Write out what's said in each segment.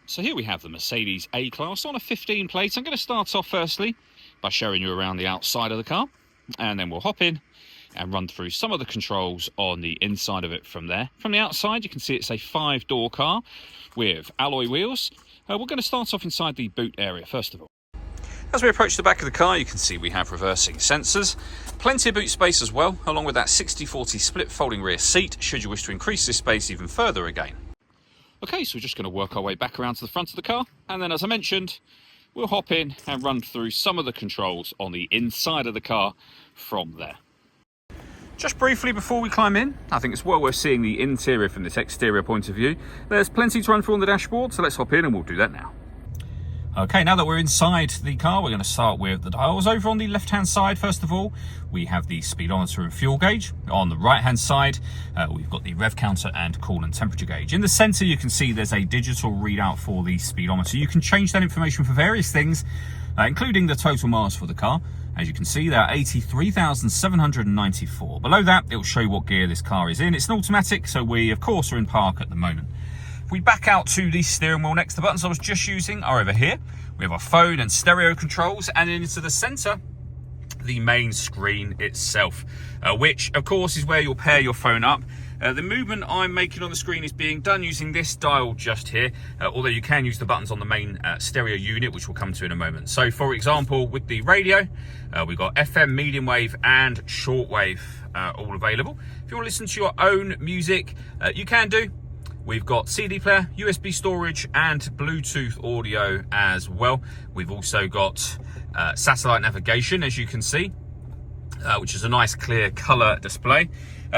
So here we have the Mercedes A-Class on a 15 plate. I'm going to start off firstly by showing you around the outside of the car, and then we'll hop in and run through some of the controls on the inside of it from there. From the outside, you can see it's a 5-door car with alloy wheels. We're going to start off inside the boot area first of all. As we approach the back of the car, you can see we have reversing sensors, plenty of boot space as well, along with that 60/40 split folding rear seat, should you wish to increase this space even further again. Okay, so we're just going to work our way back around to the front of the car, and then as I mentioned, we'll hop in and run through some of the controls on the inside of the car from there. Just briefly before we climb in, I think it's well worth seeing the interior from this exterior point of view. There's plenty to run through on the dashboard, so let's hop in and we'll do that now. Okay, now that we're inside the car, we're going to start with the dials. Over on the left-hand side, first of all, we have the speedometer and fuel gauge. On the right-hand side, we've got the rev counter and coolant temperature gauge. In the center, you can see there's a digital readout for the speedometer. You can change that information for various things, including the total miles for the car. As you can see, there are 83,794. Below that, it will show you what gear this car is in. It's an automatic, so we, of course, are in park at the moment. If we back out to the steering wheel next, the buttons I was just using are over here. We have our phone and stereo controls, and into the center, the main screen itself, which, of course, is where you'll pair your phone up. The movement I'm making on the screen is being done using this dial just here, although you can use the buttons on the main stereo unit, which we'll come to in a moment. So, for example, with the radio, we've got FM, medium wave, and shortwave all available. If you want to listen to your own music, you can do. We've got CD player, USB storage, and Bluetooth audio as well. We've also got satellite navigation, as you can see, which is a nice clear color display.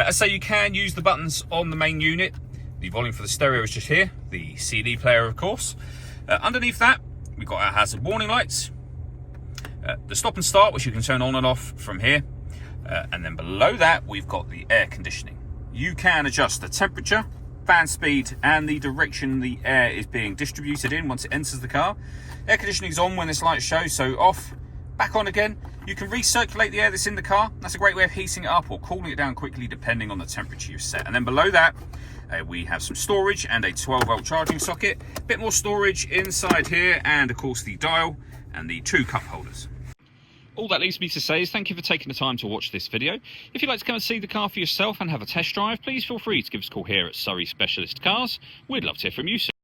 So you can use the buttons on the main unit. The volume for the stereo is just here, the CD player, of course. Underneath that, we've got our hazard warning lights, the stop and start, which you can turn on and off from here. And then below that, we've got the air conditioning. You can adjust the temperature, fan speed, and the direction the air is being distributed in once it enters the car. Air conditioning is on when this light shows, so off, back on again. You can recirculate the air that's in the car. That's a great way of heating it up or cooling it down quickly depending on the temperature you've set. And then below that, we have some storage and a 12-volt charging socket. A bit more storage inside here, and of course the dial and the 2 cup holders. All that leaves me to say is thank you for taking the time to watch this video. If you'd like to come and see the car for yourself and have a test drive, please feel free to give us a call here at Surrey Specialist Cars. We'd love to hear from you soon.